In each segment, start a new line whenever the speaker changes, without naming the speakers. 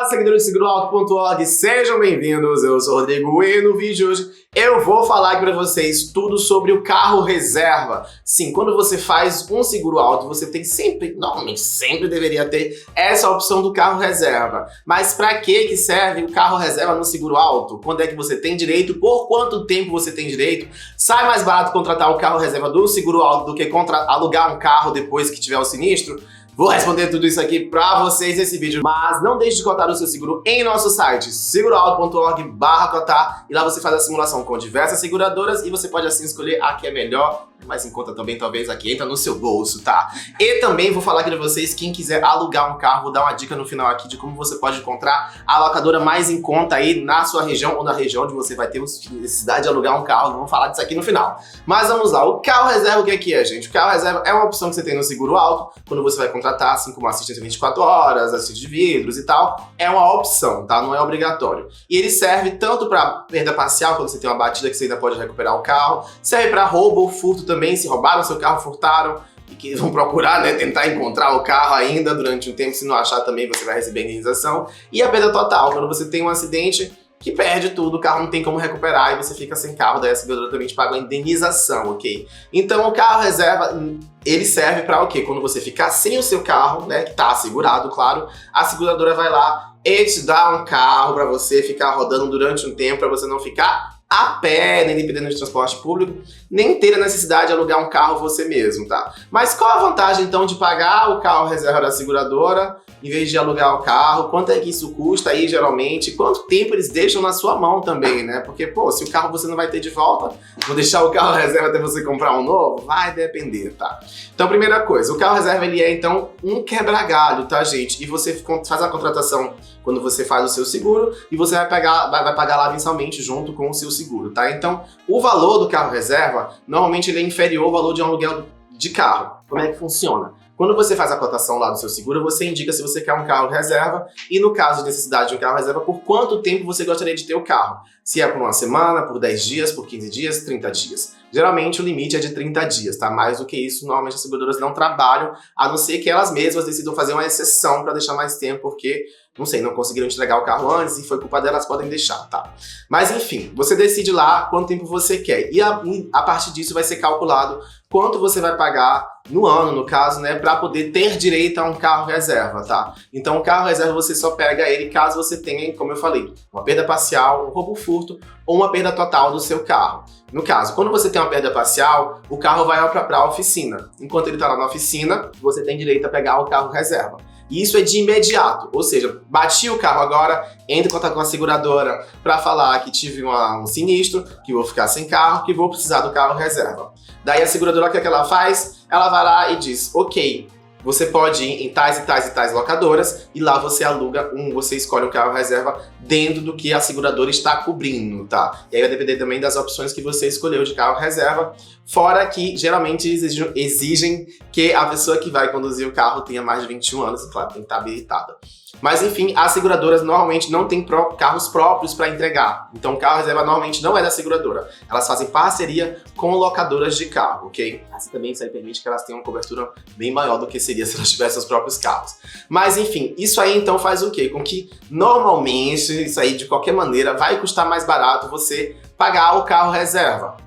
seguidores de seguroauto.org, sejam bem-vindos, eu sou o Rodrigo e no vídeo de hoje eu vou falar aqui para vocês tudo sobre o carro reserva. Sim, quando você faz um seguro auto, você tem sempre, normalmente sempre deveria ter essa opção do carro reserva. Mas para que serve o carro reserva no seguro auto? Quando é que você tem direito? Por quanto tempo você tem direito? Sai mais barato contratar o carro reserva do seguro auto do que alugar um carro depois que tiver o sinistro? Vou responder tudo isso aqui pra vocês nesse vídeo, mas não deixe de cotar o seu seguro em nosso site, seguroauto.org/cotar, e lá você faz a simulação com diversas seguradoras e você pode assim escolher a que é melhor, mais em conta também, talvez a que entra no seu bolso, tá? E também vou falar aqui pra vocês, quem quiser alugar um carro, vou dar uma dica no final aqui de como você pode encontrar a locadora mais em conta aí na sua região ou na região onde você vai ter necessidade de alugar um carro. Vamos falar disso aqui no final. Mas vamos lá, o carro reserva o que é, gente? O carro reserva é uma opção que você tem no seguro auto, quando você vai contratar, assim como assistência 24 horas, assistência de vidros e tal, é uma opção, tá? Não é obrigatório. E ele serve tanto para perda parcial, quando você tem uma batida que você ainda pode recuperar o carro, serve para roubo ou furto também, se roubaram seu carro, furtaram, e que vão procurar, né, tentar encontrar o carro ainda durante um tempo, se não achar também você vai receber indenização. E a perda total, quando você tem um acidente que perde tudo, o carro não tem como recuperar e você fica sem carro, daí a seguradora também te paga uma indenização, ok? Então o carro reserva, ele serve para o quê? Quando você ficar sem o seu carro, né, que tá assegurado, claro, a seguradora vai lá e te dá um carro para você ficar rodando durante um tempo, para você não ficar a pé, nem dependendo de transporte público, nem ter a necessidade de alugar um carro você mesmo, tá? Mas qual a vantagem, então, de pagar o carro reserva da seguradora em vez de alugar o carro? Quanto é que isso custa aí, geralmente? Quanto tempo eles deixam na sua mão também, né? Porque, pô, se o carro você não vai ter de volta, vou deixar o carro reserva até você comprar um novo? Vai depender, tá? Então, primeira coisa, o carro reserva, ele é, então, um quebra-galho, tá, gente? E você faz a contratação quando você faz o seu seguro e você vai pagar lá mensalmente junto com o seu seguro, tá? Então, o valor do carro reserva, normalmente ele é inferior ao valor de um aluguel de carro. Como é que funciona? Quando você faz a cotação lá do seu seguro, você indica se você quer um carro reserva e, no caso de necessidade de um carro reserva, por quanto tempo você gostaria de ter o carro. Se é por uma semana, por 10 dias, por 15 dias, 30 dias. Geralmente o limite é de 30 dias, tá? Mais do que isso, normalmente as seguradoras não trabalham, a não ser que elas mesmas decidam fazer uma exceção para deixar mais tempo, porque, não sei, não conseguiram entregar o carro antes e foi culpa delas, podem deixar, tá? Mas enfim, você decide lá quanto tempo você quer e a partir disso vai ser calculado quanto você vai pagar no ano, no caso, né, para poder ter direito a um carro reserva, tá? Então o carro reserva você só pega ele caso você tenha, como eu falei, uma perda parcial, um roubo, furto ou uma perda total do seu carro. No caso, quando você tem uma perda parcial, o carro vai para a oficina. Enquanto ele está lá na oficina, você tem direito a pegar o carro reserva. E isso é de imediato, ou seja, bati o carro agora, entro em contato com a seguradora para falar que tive um sinistro, que vou ficar sem carro, que vou precisar do carro reserva. Daí a seguradora, o que ela faz? Ela vai lá e diz, ok, você pode ir em tais e tais e tais locadoras e lá você aluga você escolhe um carro reserva dentro do que a seguradora está cobrindo, tá? E aí vai depender também das opções que você escolheu de carro reserva, fora que geralmente exigem que a pessoa que vai conduzir o carro tenha mais de 21 anos, e claro, tem que estar habilitada. Mas enfim, as seguradoras normalmente não têm carros próprios para entregar. Então o carro reserva normalmente não é da seguradora. Elas fazem parceria com locadoras de carro, ok? Assim também isso aí permite que elas tenham uma cobertura bem maior do que seria se elas tivessem seus próprios carros. Mas enfim, isso aí então faz o quê? Com que normalmente, isso aí de qualquer maneira, vai custar mais barato você pagar o carro reserva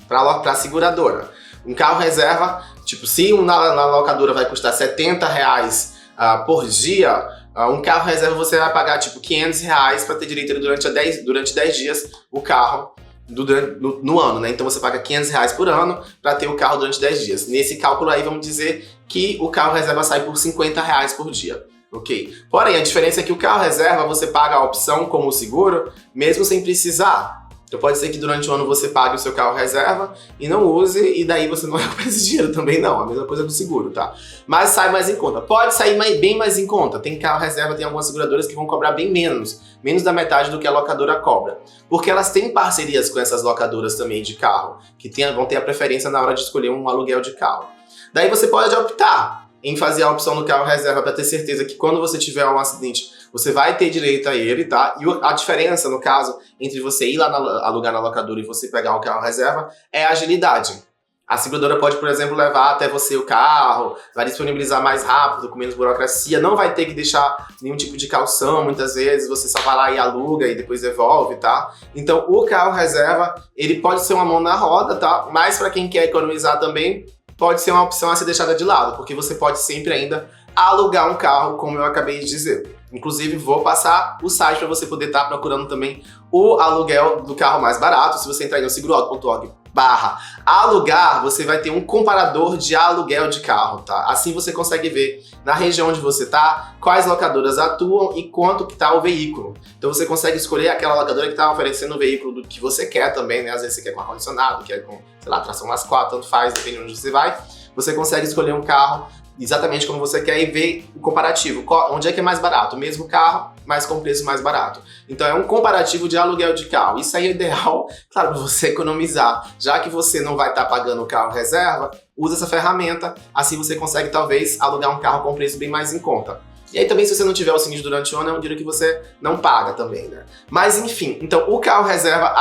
para a seguradora. Um carro reserva, tipo, se na locadora vai custar R$70 por dia, um carro reserva você vai pagar tipo R$500 para ter direito durante 10 dias o carro no ano, né? Então você paga R$500 por ano para ter o carro durante 10 dias. Nesse cálculo aí vamos dizer que o carro reserva sai por R$50 por dia. Ok? Porém, a diferença é que o carro reserva você paga a opção como seguro mesmo sem precisar. Então pode ser que durante o ano você pague o seu carro reserva e não use, e daí você não recupera esse dinheiro também não, a mesma coisa do seguro, tá? Mas sai mais em conta, pode sair bem mais em conta, tem carro reserva, tem algumas seguradoras que vão cobrar bem menos da metade do que a locadora cobra, porque elas têm parcerias com essas locadoras também de carro, que vão ter a preferência na hora de escolher um aluguel de carro. Daí você pode optar em fazer a opção no carro reserva para ter certeza que quando você tiver um acidente, você vai ter direito a ele, tá? E a diferença, no caso, entre você ir lá alugar na locadora e você pegar o carro reserva é a agilidade. A seguradora pode, por exemplo, levar até você o carro, vai disponibilizar mais rápido, com menos burocracia, não vai ter que deixar nenhum tipo de caução, muitas vezes você só vai lá e aluga e depois devolve, tá? Então o carro reserva, ele pode ser uma mão na roda, tá? Mas para quem quer economizar também, pode ser uma opção a ser deixada de lado, porque você pode sempre ainda alugar um carro, como eu acabei de dizer. Inclusive, vou passar o site para você poder estar procurando também o aluguel do carro mais barato. Se você entrar aí no seguroauto.org/alugar, você vai ter um comparador de aluguel de carro, tá? Assim você consegue ver na região onde você tá, quais locadoras atuam e quanto que tá o veículo. Então você consegue escolher aquela locadora que tá oferecendo o veículo do que você quer também, né? Às vezes você quer com ar-condicionado, quer com, sei lá, tração nas quatro, tanto faz, depende de onde você vai. Você consegue escolher um carro exatamente como você quer e ver o comparativo. Onde é que é mais barato? O mesmo carro, mas com preço mais barato. Então é um comparativo de aluguel de carro. Isso aí é ideal, claro, para você economizar. Já que você não vai estar pagando o carro reserva, usa essa ferramenta, assim você consegue talvez alugar um carro com preço bem mais em conta. E aí também, se você não tiver o sinistro durante o ano, é um dinheiro que você não paga também, né? Mas enfim, então o carro reserva,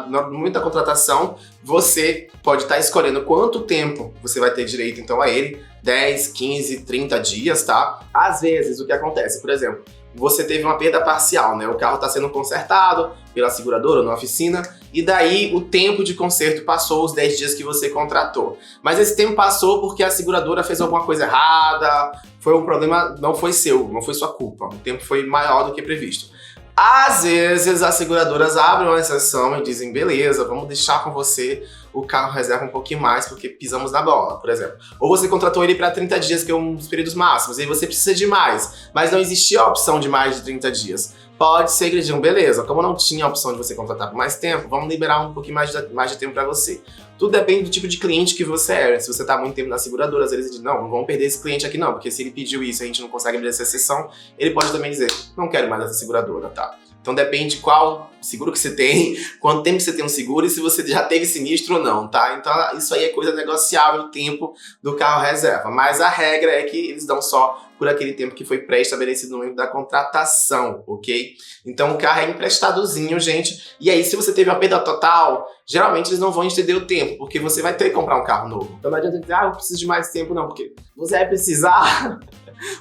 no momento da contratação, você pode estar escolhendo quanto tempo você vai ter direito então a ele, 10, 15, 30 dias, tá? Às vezes, o que acontece, por exemplo, você teve uma perda parcial, né? O carro está sendo consertado pela seguradora ou na oficina, e daí o tempo de conserto passou os 10 dias que você contratou. Mas esse tempo passou porque a seguradora fez alguma coisa errada, foi um problema, não foi seu, não foi sua culpa. O tempo foi maior do que previsto. Às vezes as seguradoras abrem uma exceção e dizem, beleza, vamos deixar com você o carro reserva um pouquinho mais porque pisamos na bola, por exemplo. Ou você contratou ele para 30 dias, que é um dos períodos máximos, e aí você precisa de mais, mas não existia a opção de mais de 30 dias. Pode ser que eles digam, beleza, como não tinha a opção de você contratar por mais tempo, vamos liberar um pouquinho mais de tempo para você. Tudo depende do tipo de cliente que você é. Se você está muito tempo na seguradora, às vezes eles dizem, não vamos perder esse cliente aqui não, porque se ele pediu isso e a gente não consegue abrir essa exceção, ele pode também dizer, não quero mais essa seguradora, tá? Então depende qual seguro que você tem, quanto tempo que você tem um seguro e se você já teve sinistro ou não, tá? Então isso aí é coisa negociável, o tempo do carro reserva. Mas a regra é que eles dão só por aquele tempo que foi pré-estabelecido no momento da contratação, ok? Então o carro é emprestadozinho, gente. E aí, se você teve uma perda total, geralmente eles não vão estender o tempo, porque você vai ter que comprar um carro novo. Então não adianta dizer, eu preciso de mais tempo, não, porque você vai precisar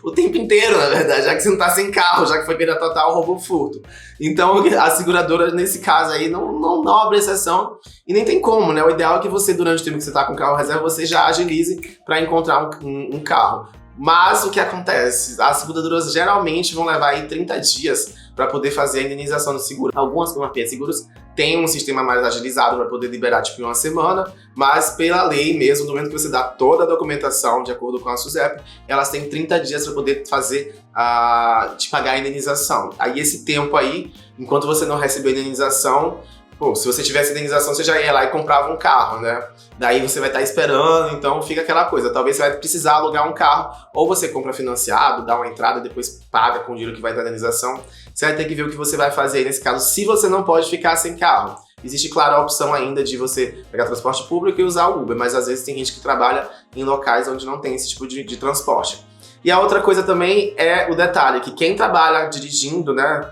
o tempo inteiro, na verdade, já que você não tá sem carro, já que foi perda total, roubou, furto. Então a seguradora, nesse caso aí, não abre exceção e nem tem como, né? O ideal é que você, durante o tempo que você tá com o carro reserva, você já agilize para encontrar um carro. Mas o que acontece? As seguradoras geralmente vão levar aí 30 dias para poder fazer a indenização do seguro. Algumas, como a Fiat Seguros, tem um sistema mais agilizado para poder liberar tipo em uma semana, mas pela lei mesmo, no momento que você dá toda a documentação de acordo com a SUSEP, elas têm 30 dias para poder fazer te pagar a indenização. Aí esse tempo aí, enquanto você não recebeu a indenização, se você tivesse indenização, você já ia lá e comprava um carro, né? Daí você vai estar esperando, então fica aquela coisa. Talvez você vai precisar alugar um carro, ou você compra financiado, dá uma entrada, depois paga com o dinheiro que vai dar indenização. Você vai ter que ver o que você vai fazer aí nesse caso, se você não pode ficar sem carro. Existe, claro, a opção ainda de você pegar transporte público e usar o Uber, mas às vezes tem gente que trabalha em locais onde não tem esse tipo de transporte. E a outra coisa também é o detalhe, que quem trabalha dirigindo, né?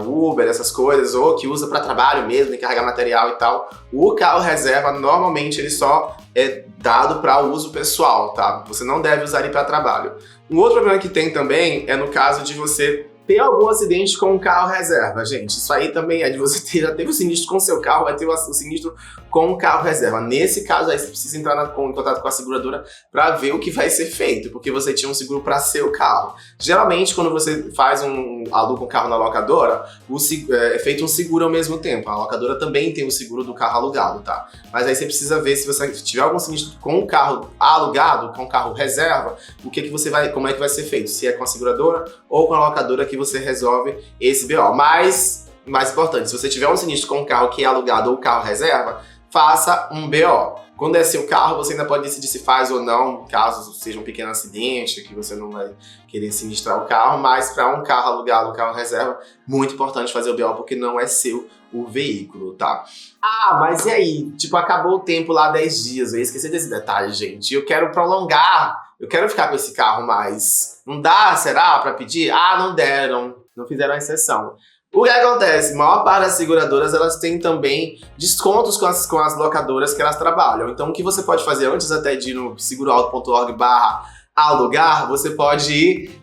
Uber, essas coisas, ou que usa para trabalho mesmo, carregar material e tal, o carro reserva normalmente ele só é dado para uso pessoal, tá? Você não deve usar ele para trabalho. Um outro problema que tem também é no caso de você ter algum acidente com um carro reserva, gente. Isso aí também é de você já teve o sinistro com o seu carro, vai ter o sinistro com o carro reserva. Nesse caso aí você precisa entrar em contato com a seguradora para ver o que vai ser feito, porque você tinha um seguro para seu carro. Geralmente quando você faz aluga um carro na locadora, é feito um seguro ao mesmo tempo. A locadora também tem o seguro do carro alugado, tá? Mas aí você precisa ver se você tiver algum sinistro com o carro alugado, com o carro reserva, como é que vai ser feito? Se é com a seguradora ou com a locadora que você resolve esse BO. Mas, mais importante, se você tiver um sinistro com um carro que é alugado ou carro reserva, faça um BO. Quando é seu carro, você ainda pode decidir se faz ou não, caso seja um pequeno acidente, que você não vai querer sinistrar o carro, mas para um carro alugado, um carro reserva, muito importante fazer o BO, porque não é seu o veículo, tá? Mas e aí? Tipo, acabou o tempo lá, 10 dias, eu esqueci desse detalhe, gente. Eu quero prolongar, eu quero ficar com esse carro mais. Não dá, será, para pedir? Não deram, não fizeram a exceção. O que acontece? A maior parte das seguradoras, elas têm também descontos com as locadoras que elas trabalham. Então, o que você pode fazer antes até de ir no seguroauto.org/alugar, você pode ir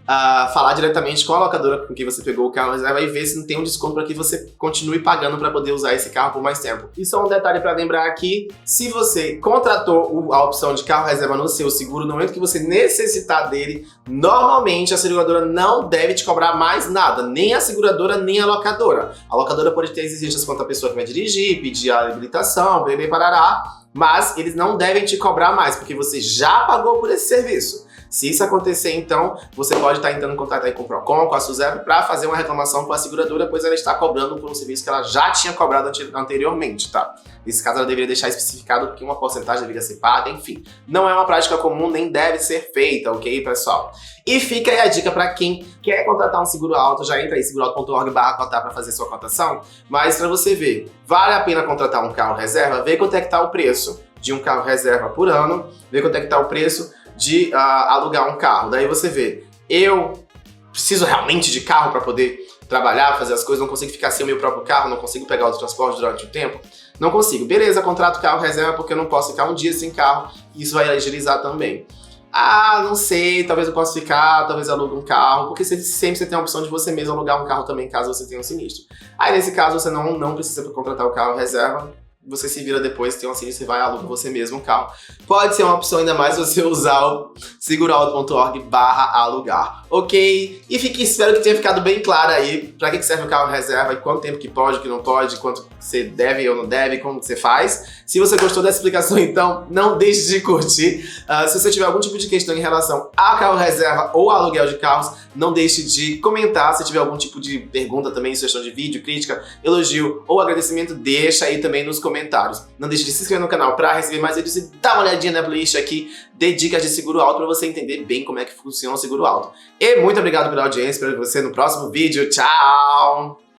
falar diretamente com a locadora com quem você pegou o carro reserva e ver se não tem um desconto para que você continue pagando para poder usar esse carro por mais tempo. E só um detalhe para lembrar aqui, se você contratou a opção de carro reserva no seu seguro, no momento que você necessitar dele, normalmente a seguradora não deve te cobrar mais nada, nem a seguradora, nem a locadora. A locadora pode ter exigências quanto à pessoa que vai dirigir, pedir a habilitação, parará, mas eles não devem te cobrar mais, porque você já pagou por esse serviço. Se isso acontecer, então, você pode estar entrando em contato aí com o Procon, com a SUSEP, para fazer uma reclamação com a seguradora, pois ela está cobrando por um serviço que ela já tinha cobrado anteriormente, tá? Nesse caso, ela deveria deixar especificado que uma porcentagem deveria ser paga, enfim. Não é uma prática comum, nem deve ser feita, ok, pessoal? E fica aí a dica para quem quer contratar um seguro alto, já entra aí, seguroauto.org/cotar para fazer sua cotação, mas para você ver, vale a pena contratar um carro reserva? Vê quanto é que tá o preço de um carro reserva por ano, vê quanto é que tá o preço de alugar um carro. Daí você vê, eu preciso realmente de carro para poder trabalhar, fazer as coisas, não consigo ficar sem o meu próprio carro, não consigo pegar o transporte durante o tempo? Não consigo. Beleza, contrato carro reserva porque eu não posso ficar um dia sem carro, e isso vai agilizar também. Ah, não sei, talvez eu possa ficar, talvez eu alugue um carro, porque sempre você tem a opção de você mesmo alugar um carro também, caso você tenha um sinistro. Aí nesse caso você não precisa contratar o carro reserva, você se vira depois, tem um sinistro, você vai e aluga você mesmo um carro. Pode ser uma opção ainda mais você usar o seguroauto.org/alugar, ok? E espero que tenha ficado bem claro aí pra que serve o carro reserva e quanto tempo que pode, que não pode, quanto você deve ou não deve, como você faz. Se você gostou dessa explicação, então, não deixe de curtir. Se você tiver algum tipo de questão em relação a carro reserva ou aluguel de carros, não deixe de comentar. Se tiver algum tipo de pergunta também, sugestão de vídeo, crítica, elogio ou agradecimento, deixa aí também nos comentários. Não deixe de se inscrever no canal para receber mais vídeos e dar uma olhadinha na playlist aqui de dicas de seguro alto para você entender bem como é que funciona o seguro alto. E muito obrigado pela audiência, espero ver você no próximo vídeo. Tchau!